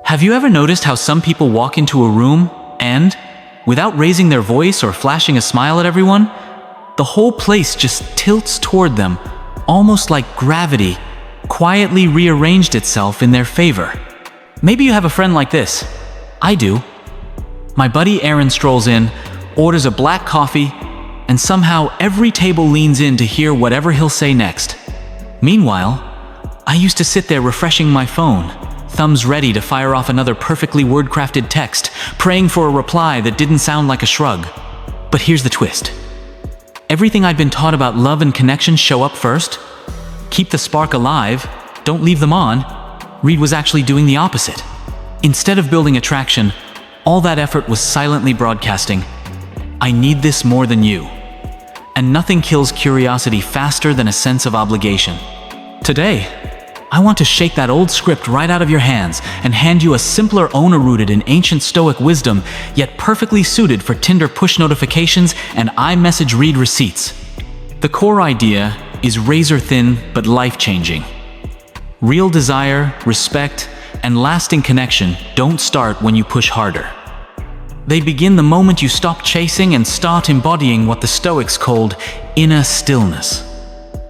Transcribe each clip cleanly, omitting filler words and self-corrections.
Have you ever noticed how some people walk into a room and, without raising their voice or flashing a smile at everyone, the whole place just tilts toward them, almost like gravity quietly rearranged itself in their favor? Maybe you have a friend like this. I do. My buddy Aaron strolls in, orders a black coffee, and somehow every table leans in to hear whatever he'll say next. Meanwhile, I used to sit there refreshing my phone, thumbs ready to fire off another perfectly word-crafted text, praying for a reply that didn't sound like a shrug. But here's the twist. Everything I'd been taught about love and connection show up first. Keep the spark alive, don't leave them on. Reed was actually doing the opposite. Instead of building attraction, all that effort was silently broadcasting, I need this more than you. And nothing kills curiosity faster than a sense of obligation. Today, I want to shake that old script right out of your hands and hand you a simpler owner rooted in ancient Stoic wisdom, yet perfectly suited for Tinder push notifications and iMessage read receipts. The core idea is razor-thin but life-changing. Real desire, respect, and lasting connection don't start when you push harder. They begin the moment you stop chasing and start embodying what the Stoics called inner stillness.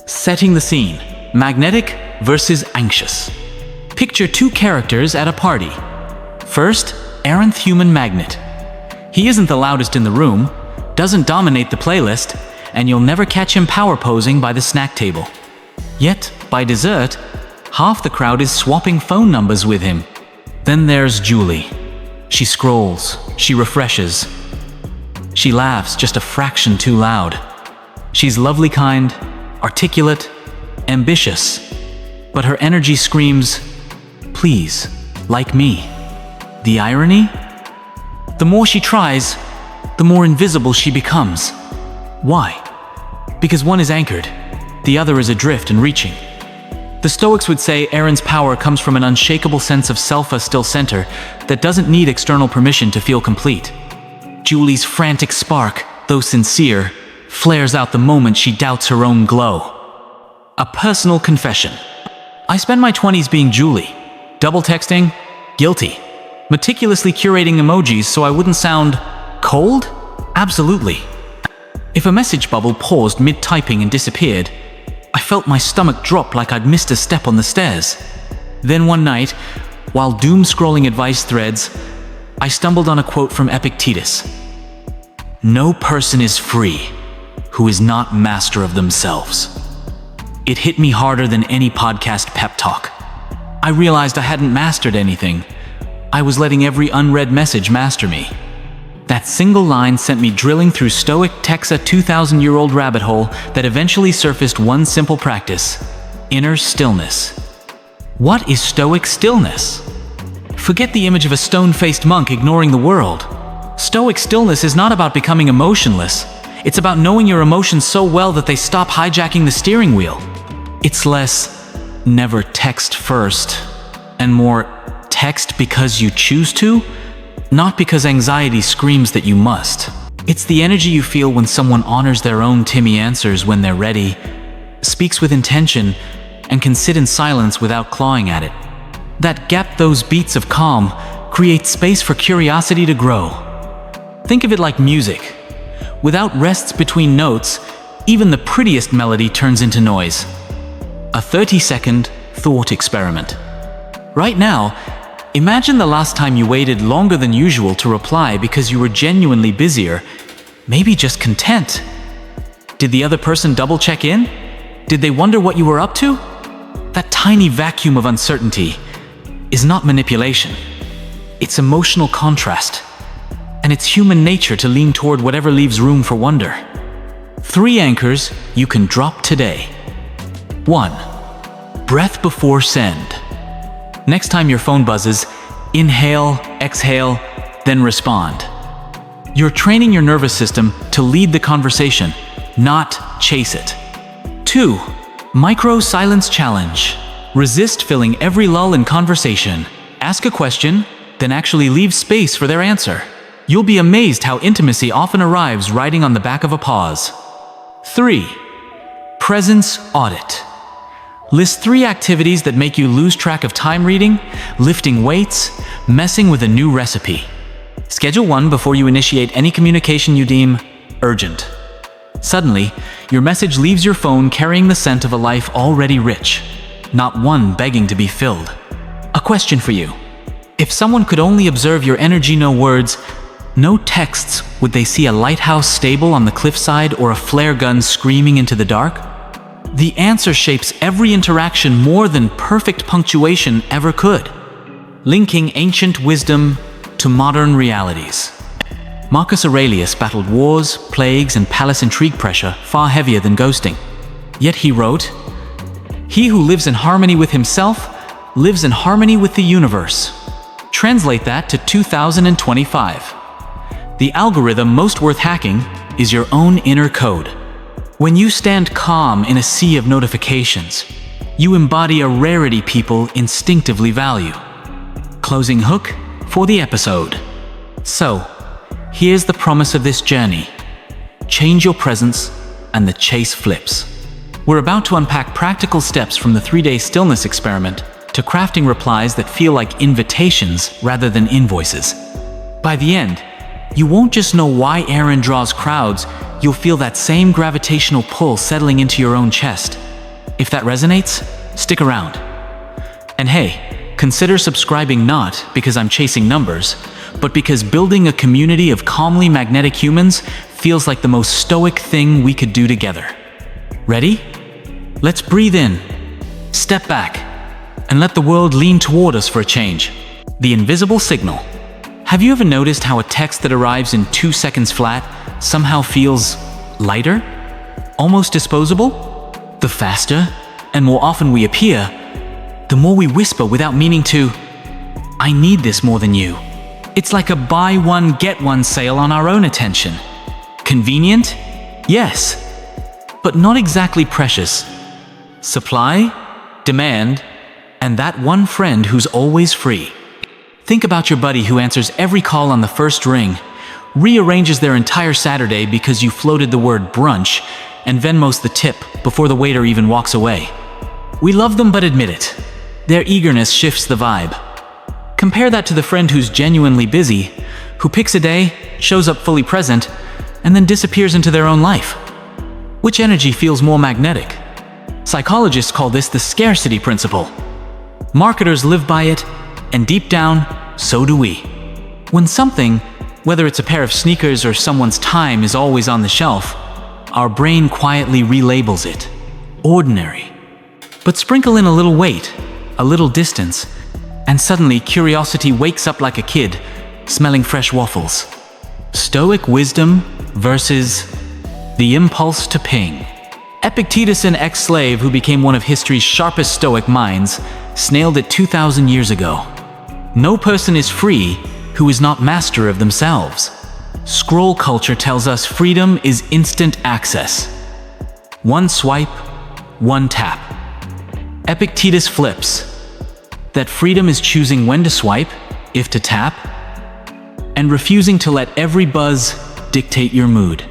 Setting the scene: magnetic versus anxious. Picture two characters at a party. First, Aaron Human Magnet. He isn't the loudest in the room, doesn't dominate the playlist, and you'll never catch him power posing by the snack table. Yet, by dessert, half the crowd is swapping phone numbers with him. Then there's Julie. She scrolls, she refreshes. She laughs just a fraction too loud. She's lovely kind, articulate, ambitious. But her energy screams, please, like me. The irony? The more she tries, the more invisible she becomes. Why? Because one is anchored, the other is adrift and reaching. The Stoics would say Aaron's power comes from an unshakable sense of self-still center that doesn't need external permission to feel complete. Julie's frantic spark, though sincere, flares out the moment she doubts her own glow. A personal confession. I spent my 20s being Julie. Double texting? Guilty. Meticulously curating emojis so I wouldn't sound cold? Absolutely. If a message bubble paused mid-typing and disappeared, I felt my stomach drop like I'd missed a step on the stairs. Then one night, while doom-scrolling advice threads, I stumbled on a quote from Epictetus. No person is free who is not master of themselves. It hit me harder than any podcast pep talk. I realized I hadn't mastered anything. I was letting every unread message master me. That single line sent me drilling through Stoic texts, a 2,000-year-old rabbit hole that eventually surfaced one simple practice: inner stillness. What is Stoic stillness? Forget the image of a stone-faced monk ignoring the world. Stoic stillness is not about becoming emotionless. It's about knowing your emotions so well that they stop hijacking the steering wheel. It's less, never text first, and more, text because you choose to, not because anxiety screams that you must. It's the energy you feel when someone honors their own Timmy answers when they're ready, speaks with intention, and can sit in silence without clawing at it. That gap, those beats of calm, create space for curiosity to grow. Think of it like music. Without rests between notes, even the prettiest melody turns into noise. A 30-second thought experiment. Right now, imagine the last time you waited longer than usual to reply because you were genuinely busier, maybe just content. Did the other person double check in? Did they wonder what you were up to? That tiny vacuum of uncertainty is not manipulation. It's emotional contrast. And it's human nature to lean toward whatever leaves room for wonder. 3 anchors you can drop today. 1. Breath before send. Next time your phone buzzes, inhale, exhale, then respond. You're training your nervous system to lead the conversation, not chase it. 2. Micro silence challenge. Resist filling every lull in conversation. Ask a question, then actually leave space for their answer. You'll be amazed how intimacy often arrives riding on the back of a pause. 3. Presence audit. List 3 activities that make you lose track of time: reading, lifting weights, messing with a new recipe. Schedule 1 before you initiate any communication you deem urgent. Suddenly, your message leaves your phone carrying the scent of a life already rich, not one begging to be filled. A question for you. If someone could only observe your energy, no words, no texts, would they see a lighthouse stable on the cliffside or a flare gun screaming into the dark? The answer shapes every interaction more than perfect punctuation ever could. Linking ancient wisdom to modern realities. Marcus Aurelius battled wars, plagues, and palace intrigue pressure far heavier than ghosting. Yet he wrote, "He who lives in harmony with himself lives in harmony with the universe." Translate that to 2025. The algorithm most worth hacking is your own inner code. When you stand calm in a sea of notifications, you embody a rarity people instinctively value. Closing hook for the episode. So, here's the promise of this journey. Change your presence and the chase flips. We're about to unpack practical steps from the 3-day stillness experiment to crafting replies that feel like invitations rather than invoices. By the end, you won't just know why Aaron draws crowds, you'll feel that same gravitational pull settling into your own chest. If that resonates, stick around. And hey, consider subscribing not because I'm chasing numbers, but because building a community of calmly magnetic humans feels like the most stoic thing we could do together. Ready? Let's breathe in, step back, and let the world lean toward us for a change. The invisible signal. Have you ever noticed how a text that arrives in 2 seconds flat somehow feels lighter? Almost disposable? The faster and more often we appear, the more we whisper without meaning to, "I need this more than you." It's like a buy one, get one sale on our own attention. Convenient? Yes, but not exactly precious. Supply, demand, and that one friend who's always free. Think about your buddy who answers every call on the first ring, rearranges their entire Saturday because you floated the word brunch, and Venmos the tip before the waiter even walks away. We love them, but admit it, their eagerness shifts the vibe. Compare that to the friend who's genuinely busy, who picks a day, shows up fully present, and then disappears into their own life. Which energy feels more magnetic? Psychologists call this the scarcity principle. Marketers live by it, and deep down, so do we. When something, whether it's a pair of sneakers or someone's time, is always on the shelf, our brain quietly relabels it ordinary. But sprinkle in a little weight, a little distance, and suddenly curiosity wakes up like a kid, smelling fresh waffles. Stoic wisdom versus the impulse to ping. Epictetus, an ex-slave who became one of history's sharpest Stoic minds, snailed it 2,000 years ago. No person is free who is not master of themselves. Scroll culture tells us freedom is instant access. One swipe, one tap. Epictetus flips. That freedom is choosing when to swipe, if to tap, and refusing to let every buzz dictate your mood.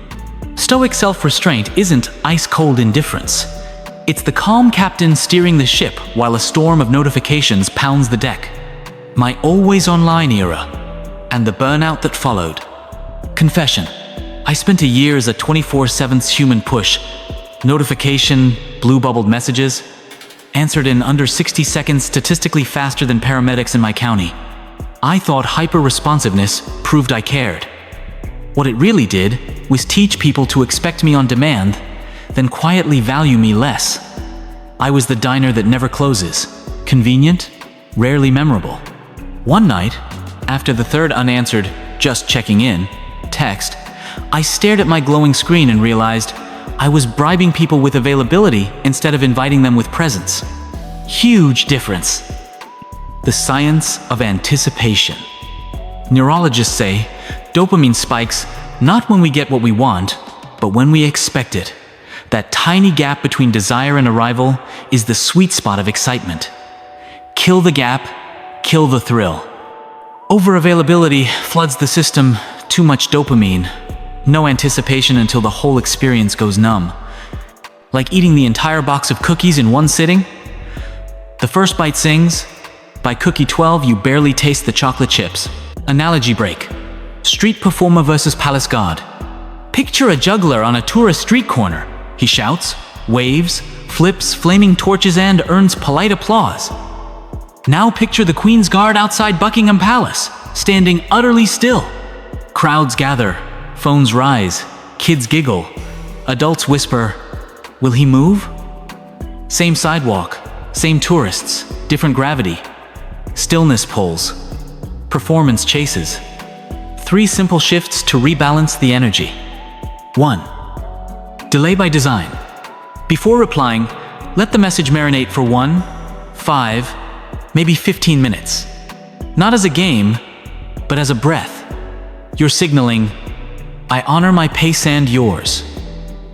Stoic self-restraint isn't ice-cold indifference. It's the calm captain steering the ship while a storm of notifications pounds the deck. My always-online era, and the burnout that followed. Confession. I spent a year as a 24/7 human push. Notification, blue-bubbled messages, answered in under 60 seconds, statistically faster than paramedics in my county. I thought hyper-responsiveness proved I cared. What it really did was teach people to expect me on demand, then quietly value me less. I was the diner that never closes. Convenient, rarely memorable. One night, after the third unanswered, "just checking in" text, I stared at my glowing screen and realized I was bribing people with availability instead of inviting them with presence. Huge difference. The science of anticipation. Neurologists say dopamine spikes not when we get what we want, but when we expect it. That tiny gap between desire and arrival is the sweet spot of excitement. Kill the gap, kill the thrill. Overavailability floods the system, too much dopamine. No anticipation until the whole experience goes numb. Like eating the entire box of cookies in one sitting, The first bite sings. By cookie 12, you barely taste the chocolate chips. Analogy break. Street performer versus palace god. Picture a juggler on a tourist street corner. He shouts, waves, flips flaming torches and earns polite applause. Now picture the Queen's Guard outside Buckingham Palace, standing utterly still. Crowds gather, phones rise, kids giggle, adults whisper, "Will he move?" Same sidewalk, same tourists, different gravity. Stillness pulls. Performance chases. 3 simple shifts to rebalance the energy. 1. Delay by design. Before replying, let the message marinate for 1, 5, maybe 15 minutes. Not as a game, but as a breath. You're signaling, "I honor my pace and yours."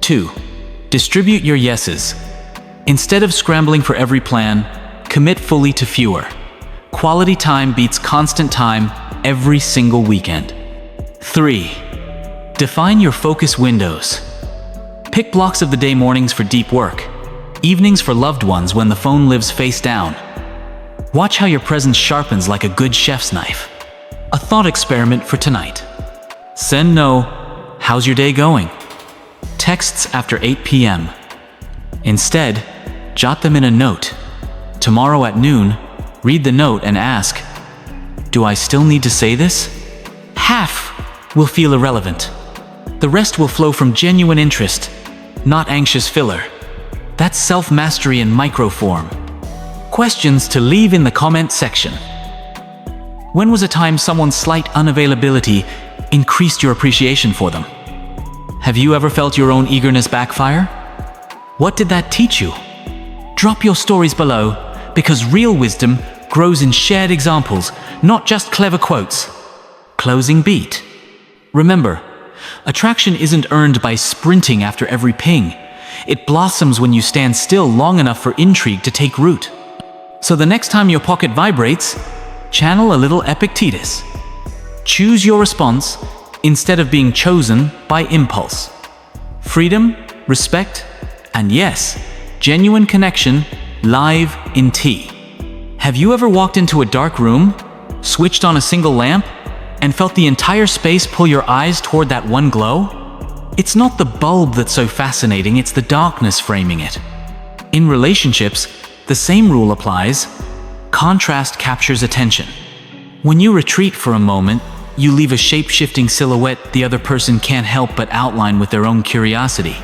2. Distribute your yeses. Instead of scrambling for every plan, commit fully to fewer. Quality time beats constant time every single weekend. 3. Define your focus windows. Pick blocks of the day: mornings for deep work, evenings for loved ones when the phone lives face down. Watch how your presence sharpens like a good chef's knife. A thought experiment for tonight. Send no, "How's your day going?" texts after 8 p.m. Instead, jot them in a note. Tomorrow at noon, read the note and ask, "Do I still need to say this?" Half will feel irrelevant. The rest will flow from genuine interest, not anxious filler. That's self-mastery in microform. Questions to leave in the comment section. When was a time someone's slight unavailability increased your appreciation for them? Have you ever felt your own eagerness backfire? What did that teach you? Drop your stories below, because real wisdom grows in shared examples, not just clever quotes. Closing beat. Remember, attraction isn't earned by sprinting after every ping. It blossoms when you stand still long enough for intrigue to take root. So the next time your pocket vibrates, channel a little Epictetus. Choose your response instead of being chosen by impulse. Freedom, respect, and yes, genuine connection live in tea. Have you ever walked into a dark room, switched on a single lamp, and felt the entire space pull your eyes toward that one glow? It's not the bulb that's so fascinating, it's the darkness framing it. In relationships, the same rule applies. Contrast captures attention. When you retreat for a moment, you leave a shape-shifting silhouette the other person can't help but outline with their own curiosity.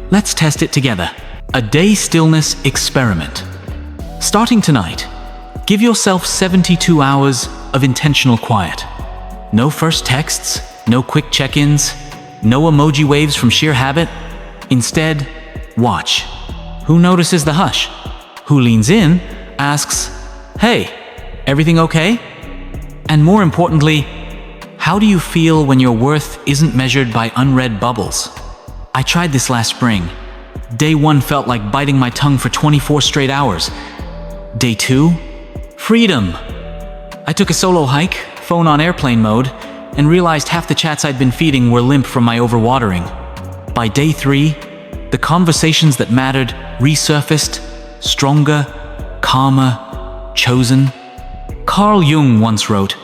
Let's test it together. A day stillness experiment. Starting tonight, give yourself 72 hours of intentional quiet. No first texts, no quick check-ins, no emoji waves from sheer habit. Instead, watch. Who notices the hush? Who leans in, asks, "Hey, everything okay?" And more importantly, how do you feel when your worth isn't measured by unread bubbles? I tried this last spring. Day 1 felt like biting my tongue for 24 straight hours. Day 2, freedom. I took a solo hike, phone on airplane mode, and realized half the chats I'd been feeding were limp from my overwatering. By day 3, the conversations that mattered resurfaced, stronger, calmer, chosen. Carl Jung once wrote,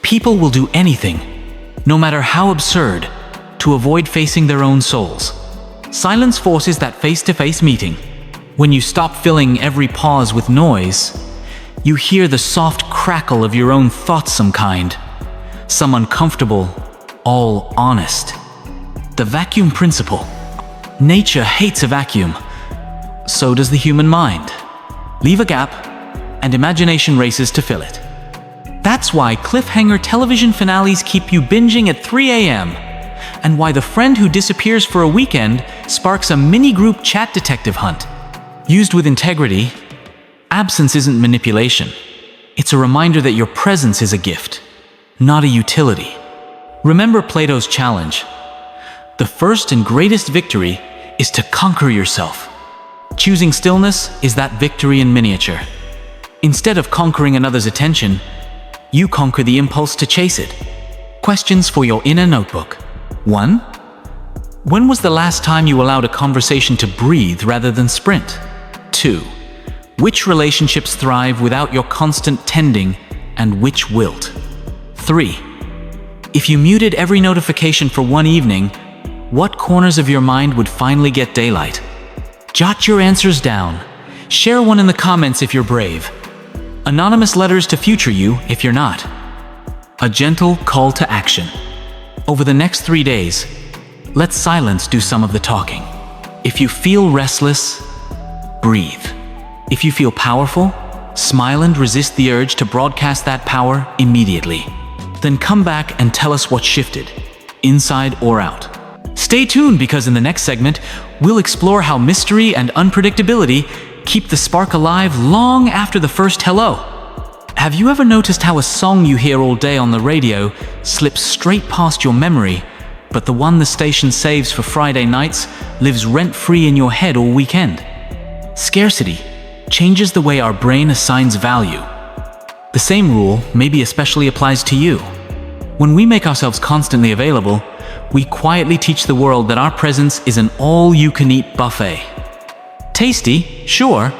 "People will do anything, no matter how absurd, to avoid facing their own souls." Silence forces that face-to-face meeting. When you stop filling every pause with noise, you hear the soft crackle of your own thoughts, some kind. Some uncomfortable, all honest. The vacuum principle. Nature hates a vacuum. So does the human mind. Leave a gap, and imagination races to fill it. That's why cliffhanger television finales keep you binging at 3 a.m., and why the friend who disappears for a weekend sparks a mini-group chat detective hunt. Used with integrity, absence isn't manipulation. It's a reminder that your presence is a gift, not a utility. Remember Plato's challenge. The first and greatest victory is to conquer yourself. Choosing stillness is that victory in miniature. Instead of conquering another's attention, you conquer the impulse to chase it. Questions for your inner notebook. 1. When was the last time you allowed a conversation to breathe rather than sprint? 2. Which relationships thrive without your constant tending, and which wilt? 3. If you muted every notification for one evening, what corners of your mind would finally get daylight? Jot your answers down. Share one in the comments if you're brave. Anonymous letters to future you if you're not. A gentle call to action. Over the next 3 days, let silence do some of the talking. If you feel restless, breathe. If you feel powerful, smile and resist the urge to broadcast that power immediately. Then come back and tell us what shifted, inside or out. Stay tuned because in the next segment, we'll explore how mystery and unpredictability keep the spark alive long after the first hello. Have you ever noticed how a song you hear all day on the radio slips straight past your memory, but the one the station saves for Friday nights lives rent-free in your head all weekend? Scarcity changes the way our brain assigns value. The same rule maybe especially applies to you. When we make ourselves constantly available, we quietly teach the world that our presence is an all-you-can-eat buffet. Tasty, sure,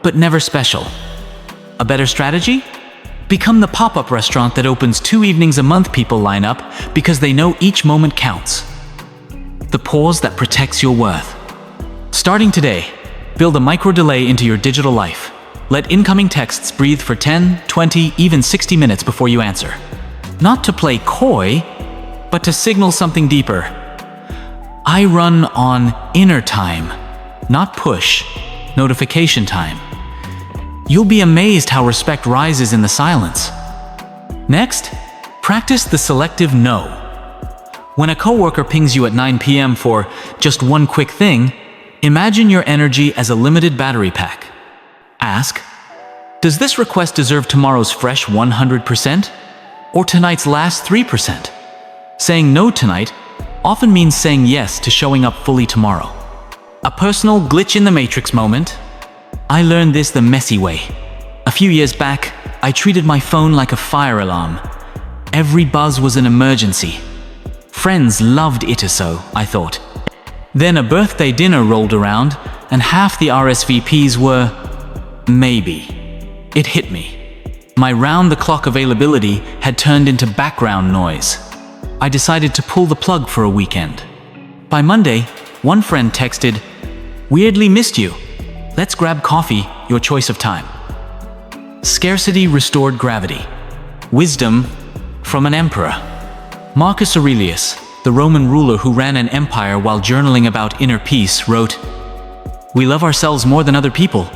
but never special. A better strategy? Become the pop-up restaurant that opens 2 evenings a month people line up because they know each moment counts. The pause that protects your worth. Starting today, build a micro-delay into your digital life. Let incoming texts breathe for 10, 20, even 60 minutes before you answer. Not to play coy, but to signal something deeper. I run on inner time, not push, notification time. You'll be amazed how respect rises in the silence. Next, practice the selective no. When a coworker pings you at 9 p.m. for just one quick thing, imagine your energy as a limited battery pack. Ask, does this request deserve tomorrow's fresh 100% or tonight's last 3%? Saying no tonight often means saying yes to showing up fully tomorrow. A personal glitch in the matrix moment. I learned this the messy way. A few years back, I treated my phone like a fire alarm. Every buzz was an emergency. Friends loved it so, I thought. Then a birthday dinner rolled around, and half the RSVPs were maybe. It hit me. My round-the-clock availability had turned into background noise. I decided to pull the plug for a weekend. By Monday, one friend texted, "Weirdly missed you. Let's grab coffee, your choice of time." Scarcity restored gravity. Wisdom from an emperor. Marcus Aurelius, the Roman ruler who ran an empire while journaling about inner peace, wrote, "We love ourselves more than other people,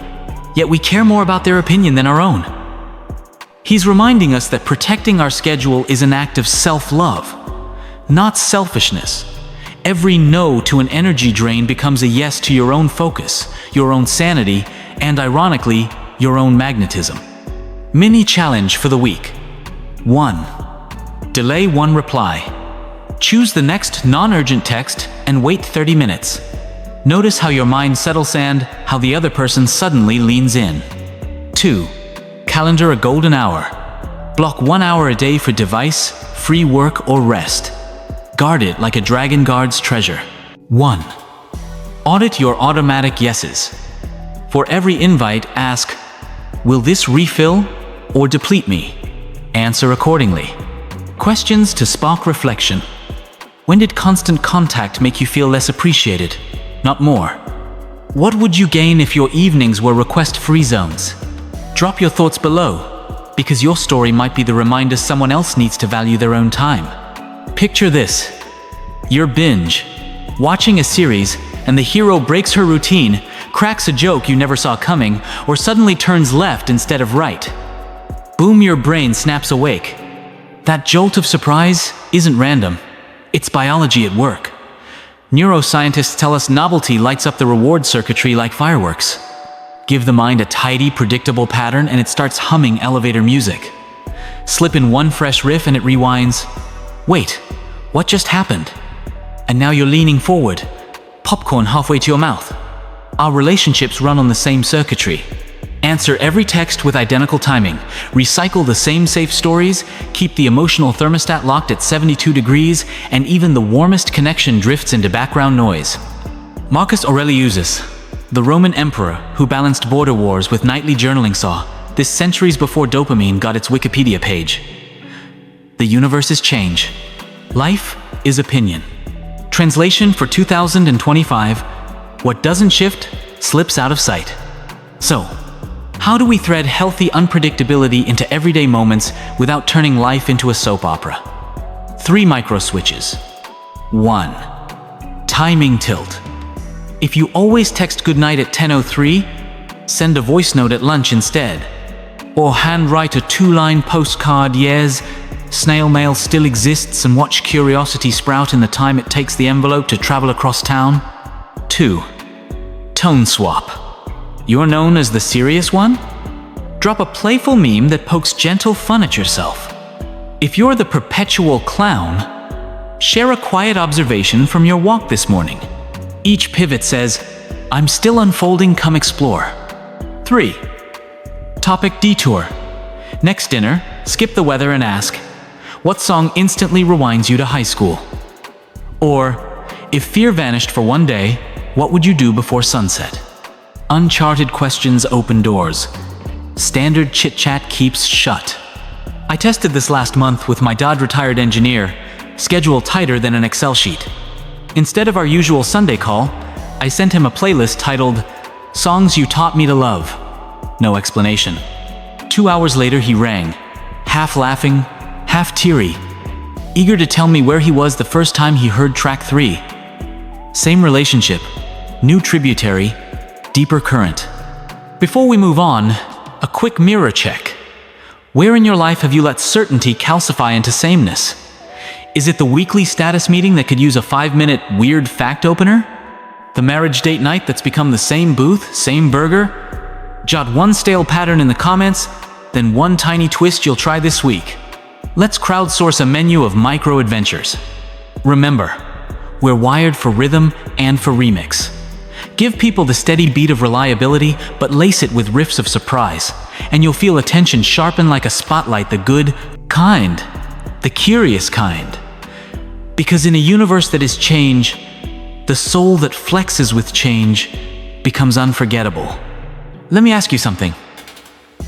yet we care more about their opinion than our own." He's reminding us that protecting our schedule is an act of self-love, not selfishness. Every no to an energy drain becomes a yes to your own focus, your own sanity, and ironically, your own magnetism. Mini challenge for the week. 1. Delay one reply. Choose the next non-urgent text and wait 30 minutes. Notice how your mind settles and how the other person suddenly leans in. 2. Calendar a golden hour. Block 1 hour a day for device, free work, or rest. Guard it like a dragon guards treasure. 1. Audit your automatic yeses. For every invite, ask, will this refill or deplete me? Answer accordingly. Questions to spark reflection. When did constant contact make you feel less appreciated, not more? What would you gain if your evenings were request-free zones? Drop your thoughts below, because your story might be the reminder someone else needs to value their own time. Picture this. You're binge watching a series, and the hero breaks her routine, cracks a joke you never saw coming, or suddenly turns left instead of right. Boom, your brain snaps awake. That jolt of surprise isn't random. It's biology at work. Neuroscientists tell us novelty lights up the reward circuitry like fireworks. Give the mind a tidy, predictable pattern and it starts humming elevator music. Slip in one fresh riff and it rewinds. Wait, what just happened? And now you're leaning forward, popcorn halfway to your mouth. Our relationships run on the same circuitry. Answer every text with identical timing. Recycle the same safe stories, keep the emotional thermostat locked at 72 degrees, and even the warmest connection drifts into background noise. Marcus Aurelius, The Roman emperor who balanced border wars with nightly journaling saw this centuries before dopamine got its Wikipedia page. The universe is change. Life is opinion. Translation for 2025: what doesn't shift slips out of sight. So, how do we thread healthy unpredictability into everyday moments without turning life into a soap opera? 3 micro switches. 1. Timing tilt. If you always text goodnight at 10:03, send a voice note at lunch instead. Or handwrite a 2-line postcard, yes, snail mail still exists, and watch curiosity sprout in the time it takes the envelope to travel across town. 2. Tone swap. You're known as the serious one? Drop a playful meme that pokes gentle fun at yourself. If you're the perpetual clown, share a quiet observation from your walk this morning. Each pivot says, "I'm still unfolding, come explore." 3. Topic detour. Next dinner, skip the weather and ask, what song instantly rewinds you to high school? Or, if fear vanished for one day, what would you do before sunset? Uncharted questions open doors. Standard chit-chat keeps shut. I tested this last month with my dad, retired engineer, schedule tighter than an Excel sheet. Instead of our usual Sunday call, I sent him a playlist titled, "Songs You Taught Me to Love." No explanation. 2 hours later he rang, half laughing, half teary, eager to tell me where he was the first time he heard track 3. Same relationship, new tributary, deeper current. Before we move on, a quick mirror check. Where in your life have you let certainty calcify into sameness? Is it the weekly status meeting that could use a 5-minute weird fact opener? The marriage date night that's become the same booth, same burger? Jot one stale pattern in the comments, then one tiny twist you'll try this week. Let's crowdsource a menu of micro-adventures. Remember, we're wired for rhythm and for remix. Give people the steady beat of reliability, but lace it with riffs of surprise, and you'll feel attention sharpen like a spotlight, the good kind, the curious kind. Because in a universe that is change, the soul that flexes with change becomes unforgettable. Let me ask you something.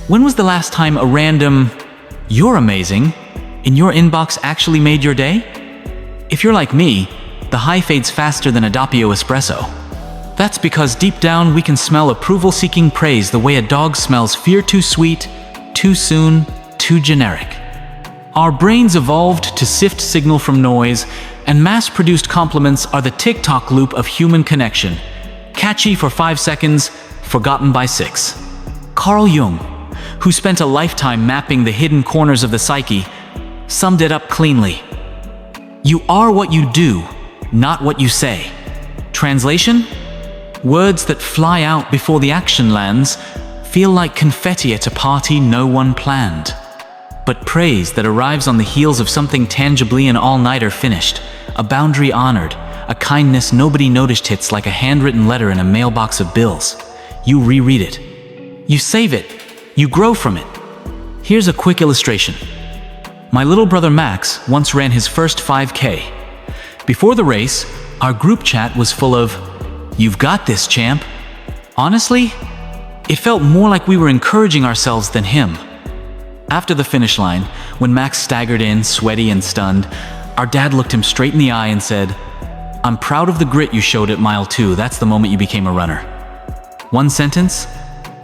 When was the last time a random, "You're amazing," in your inbox actually made your day? If you're like me, the high fades faster than a doppio espresso. That's because deep down we can smell approval-seeking praise the way a dog smells fear, too sweet, too soon, too generic. Our brains evolved to sift signal from noise, and mass-produced compliments are the TikTok loop of human connection. Catchy for 5 seconds, forgotten by 6. Carl Jung, who spent a lifetime mapping the hidden corners of the psyche, summed it up cleanly. You are what you do, not what you say. Translation? Words that fly out before the action lands feel like confetti at a party no one planned. But praise that arrives on the heels of something tangibly an all-nighter finished, a boundary honored, a kindness nobody noticed hits like a handwritten letter in a mailbox of bills. You reread it. You save it. You grow from it. Here's a quick illustration. My little brother Max once ran his first 5K. Before the race, our group chat was full of, "You've got this, champ." Honestly, it felt more like we were encouraging ourselves than him. After the finish line, when Max staggered in, sweaty and stunned, our dad looked him straight in the eye and said, "I'm proud of the grit you showed at mile 2. That's the moment you became a runner." One sentence,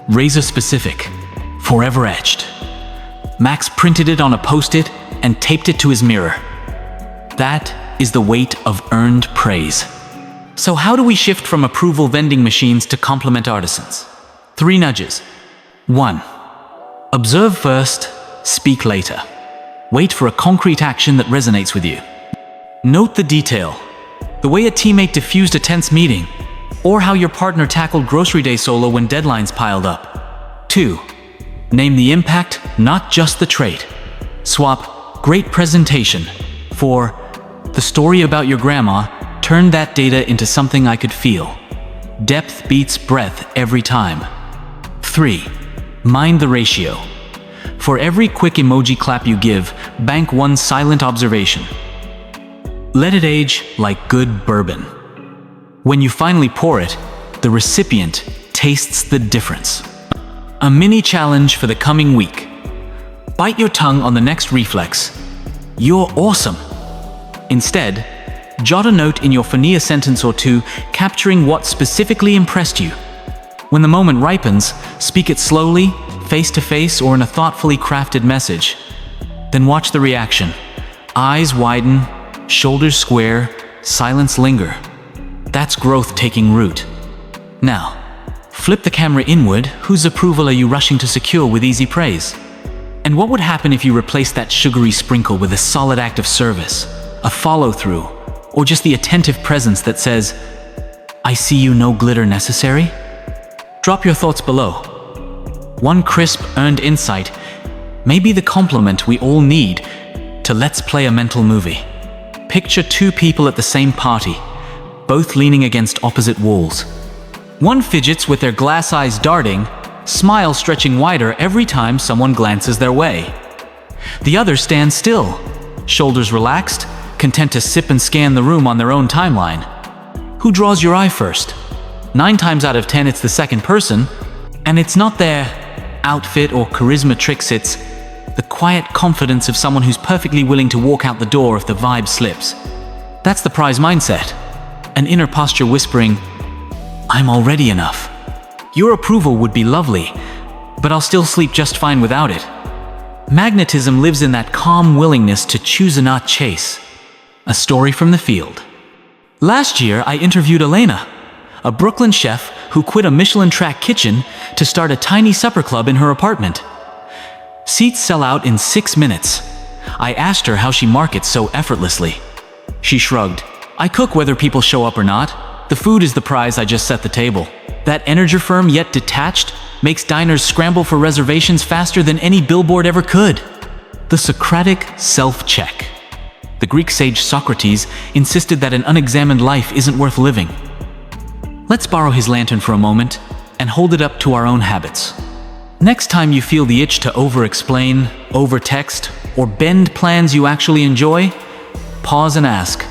razor specific, forever etched. Max printed it on a Post-it and taped it to his mirror. That is the weight of earned praise. So how do we shift from approval vending machines to compliment artisans? 3 nudges. 1. Observe first, speak later. Wait for a concrete action that resonates with you. Note the detail, the way a teammate diffused a tense meeting, or how your partner tackled grocery day solo when deadlines piled up. 2. Name the impact, not just the trait. Swap "great presentation" for "the story about your grandma turned that data into something I could feel." Depth beats breadth every time. 3. Mind the ratio. For every quick emoji clap you give, bank one silent observation. Let it age like good bourbon. When you finally pour it, the recipient tastes the difference. A mini challenge for the coming week. Bite your tongue on the next reflex. You're awesome. Instead, jot a note in your phone, a sentence or two, capturing what specifically impressed you. When the moment ripens, speak it slowly, face to face, or in a thoughtfully crafted message. Then watch the reaction. Eyes widen, shoulders square, silence linger. That's growth taking root. Now, flip the camera inward. Whose approval are you rushing to secure with easy praise? And what would happen if you replaced that sugary sprinkle with a solid act of service, a follow-through, or just the attentive presence that says, "I see you, no glitter necessary"? Drop your thoughts below. One crisp, earned insight may be the compliment we all need to let's play a mental movie. Picture two people at the same party, both leaning against opposite walls. One fidgets with their glass eyes darting, smile stretching wider every time someone glances their way. The other stands still, shoulders relaxed, content to sip and scan the room on their own timeline. Who draws your eye first? 9 times out of 10 it's the second person, and it's not their outfit or charisma tricks, it's the quiet confidence of someone who's perfectly willing to walk out the door if the vibe slips. That's the prize mindset, an inner posture whispering, "I'm already enough. Your approval would be lovely, but I'll still sleep just fine without it." Magnetism lives in that calm willingness to choose and not chase. A story from the field. Last year, I interviewed Elena, a Brooklyn chef who quit a Michelin-track kitchen to start a tiny supper club in her apartment. Seats sell out in 6 minutes. I asked her how she markets so effortlessly. She shrugged. "I cook whether people show up or not. The food is the prize, I just set the table." That energy firm yet detached makes diners scramble for reservations faster than any billboard ever could. The Socratic self-check. The Greek sage Socrates insisted that an unexamined life isn't worth living. Let's borrow his lantern for a moment and hold it up to our own habits. Next time you feel the itch to over-explain, over-text, or bend plans you actually enjoy, pause and ask,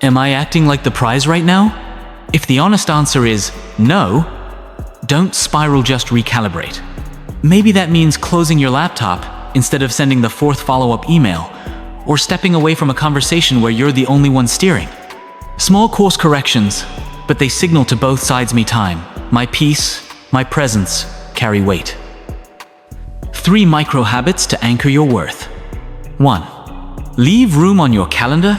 "Am I acting like the prize right now?" If the honest answer is no, don't spiral, just recalibrate. Maybe that means closing your laptop instead of sending the 4th follow-up email, or stepping away from a conversation where you're the only one steering. Small course corrections, but they signal to both sides me time. My peace, my presence carry weight. 3 micro habits to anchor your worth. 1. Leave room on your calendar.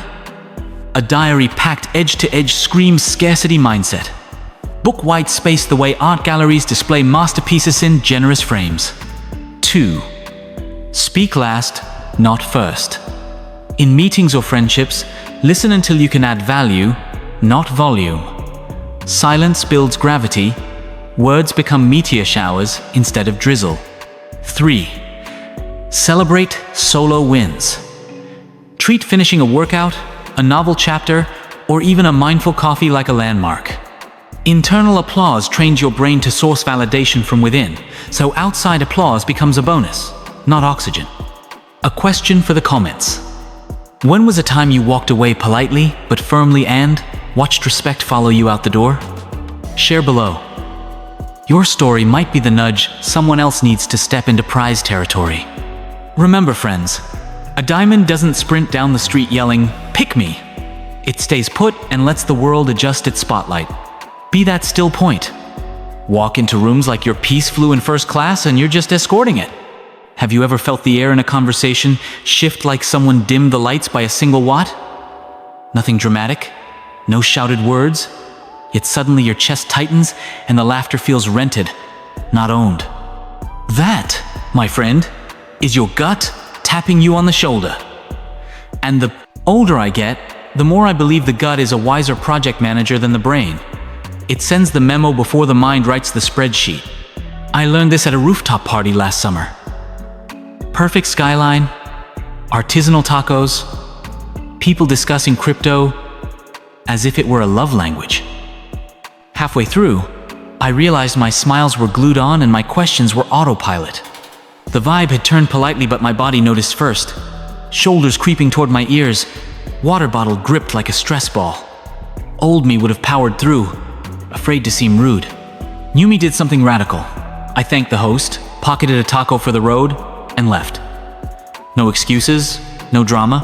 A diary packed edge to edge screams scarcity mindset. Book white space the way art galleries display masterpieces in generous frames. 2. Speak last, not first. In meetings or friendships, listen until you can add value, not volume. Silence builds gravity. Words become meteor showers instead of drizzle. 3. Celebrate solo wins. Treat finishing a workout, a novel chapter, or even a mindful coffee like a landmark. Internal applause trains your brain to source validation from within, so outside applause becomes a bonus, not oxygen. A question for the comments. When was a time you walked away politely but firmly and watched respect follow you out the door? Share below. Your story might be the nudge someone else needs to step into prize territory. Remember, friends, a diamond doesn't sprint down the street yelling, "Pick me!" It stays put and lets the world adjust its spotlight. Be that still point. Walk into rooms like your piece flew in first class and you're just escorting it. Have you ever felt the air in a conversation shift like someone dimmed the lights by a single watt? Nothing dramatic, no shouted words, yet suddenly your chest tightens and the laughter feels rented, not owned. That, my friend, is your gut tapping you on the shoulder. And the older I get, the more I believe the gut is a wiser project manager than the brain. It sends the memo before the mind writes the spreadsheet. I learned this at a rooftop party last summer. Perfect skyline, artisanal tacos, people discussing crypto as if it were a love language. Halfway through, I realized my smiles were glued on and my questions were autopilot. The vibe had turned politely, but my body noticed first. Shoulders creeping toward my ears, water bottle gripped like a stress ball. Old me would have powered through. afraid to seem rude. Yumi did something radical. I thanked the host, pocketed a taco for the road, and left. No excuses, no drama.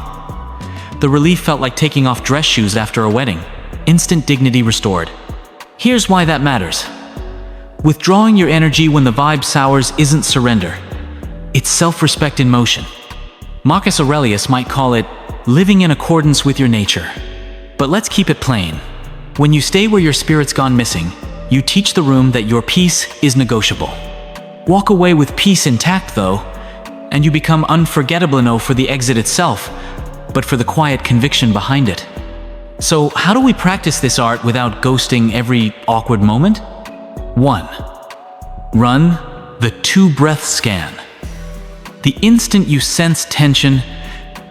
The relief felt like taking off dress shoes after a wedding. Instant dignity restored. Here's why that matters. Withdrawing your energy when the vibe sours isn't surrender. It's self-respect in motion. Marcus Aurelius might call it living in accordance with your nature. But let's keep it plain. When you stay where your spirit's gone missing, you teach the room that your peace is negotiable. Walk away with peace intact, though, and you become unforgettable enough for the exit itself, but for the quiet conviction behind it. So how do we practice this art without ghosting every awkward moment? 1. Run the 2-breath scan. The instant you sense tension,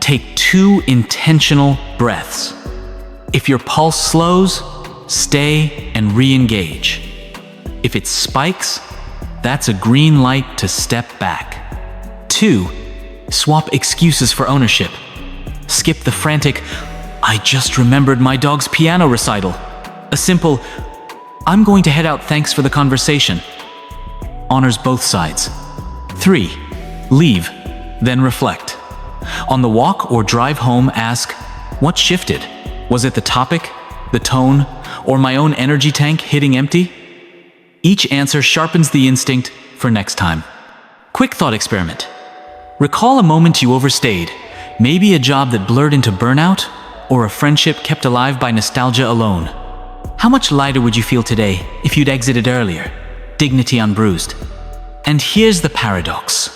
take 2 intentional breaths. If your pulse slows, stay and re-engage. If it spikes, that's a green light to step back. 2. Swap excuses for ownership. Skip the frantic, "I just remembered my dog's piano recital." A simple, "I'm going to head out, thanks for the conversation," honors both sides. 3. Leave, then reflect. On the walk or drive home, ask, what shifted? Was it the topic, the tone, or my own energy tank hitting empty? Each answer sharpens the instinct for next time. Quick thought experiment. Recall a moment you overstayed, maybe a job that blurred into burnout, or a friendship kept alive by nostalgia alone. How much lighter would you feel today if you'd exited earlier? Dignity unbruised. And here's the paradox.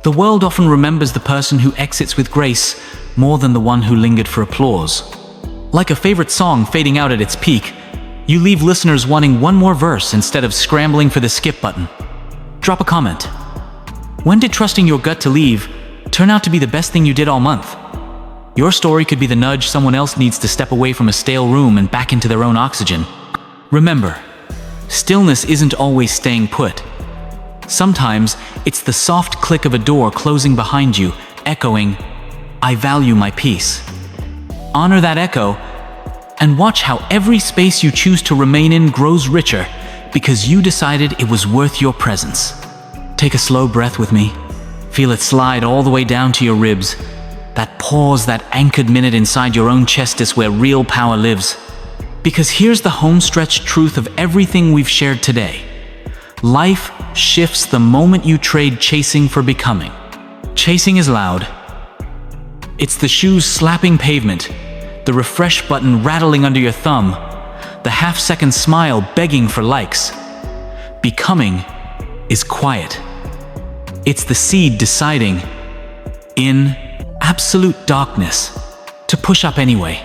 The world often remembers the person who exits with grace more than the one who lingered for applause. Like a favorite song fading out at its peak, you leave listeners wanting one more verse instead of scrambling for the skip button. Drop a comment. When did trusting your gut to leave turn out to be the best thing you did all month? Your story could be the nudge someone else needs to step away from a stale room and back into their own oxygen. Remember, stillness isn't always staying put. Sometimes it's the soft click of a door closing behind you, echoing, "I value my peace." Honor that echo, and watch how every space you choose to remain in grows richer because you decided it was worth your presence. Take a slow breath with me. Feel it slide all the way down to your ribs. That pause, that anchored minute inside your own chest is where real power lives. Because here's the home-stretch truth of everything we've shared today. Life shifts the moment you trade chasing for becoming. Chasing is loud. It's the shoes slapping pavement, the refresh button rattling under your thumb, the half-second smile begging for likes. Becoming is quiet. It's the seed deciding, in absolute darkness, to push up anyway.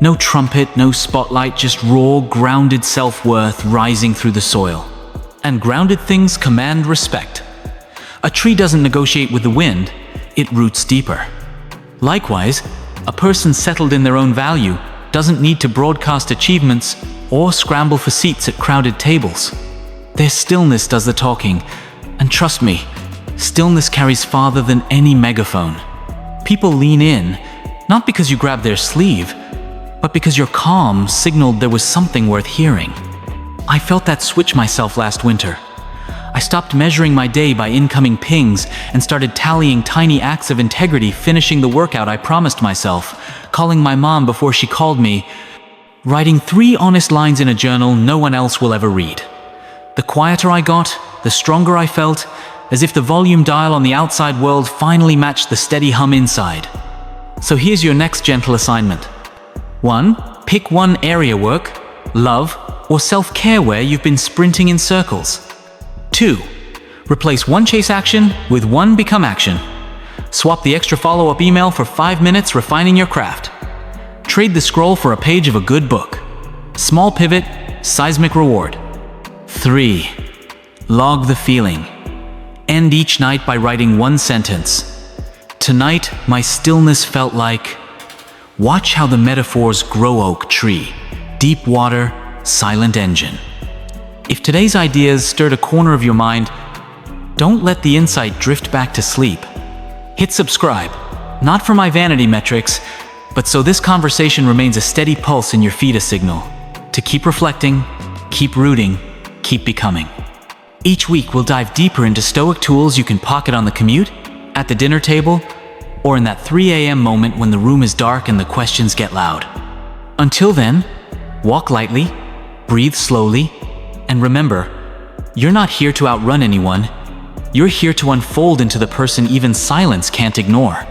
No trumpet, no spotlight, just raw, grounded self-worth rising through the soil. And grounded things command respect. A tree doesn't negotiate with the wind, it roots deeper. Likewise, a person settled in their own value doesn't need to broadcast achievements or scramble for seats at crowded tables. Their stillness does the talking, and trust me, stillness carries farther than any megaphone. People lean in, not because you grabbed their sleeve, but because your calm signaled there was something worth hearing. I felt that switch myself last winter. I stopped measuring my day by incoming pings and started tallying tiny acts of integrity, finishing the workout I promised myself, calling my mom before she called me, writing 3 honest lines in a journal no one else will ever read. The quieter I got, the stronger I felt, as if the volume dial on the outside world finally matched the steady hum inside. So here's your next gentle assignment. 1. Pick one area: work, love, or self-care where you've been sprinting in circles. 2. Replace one chase action with one become action. Swap the extra follow-up email for 5 minutes refining your craft. Trade the scroll for a page of a good book. Small pivot, seismic reward. 3. Log the feeling. End each night by writing one sentence. Tonight, my stillness felt like... Watch how the metaphors grow: oak tree, deep water, silent engine. If today's ideas stirred a corner of your mind, don't let the insight drift back to sleep. Hit subscribe, not for my vanity metrics, but so this conversation remains a steady pulse in your feed, a signal to keep reflecting, keep rooting, keep becoming. Each week, we'll dive deeper into Stoic tools you can pocket on the commute, at the dinner table, or in that 3 a.m. moment when the room is dark and the questions get loud. Until then, walk lightly, breathe slowly, and remember, you're not here to outrun anyone. You're here to unfold into the person even silence can't ignore.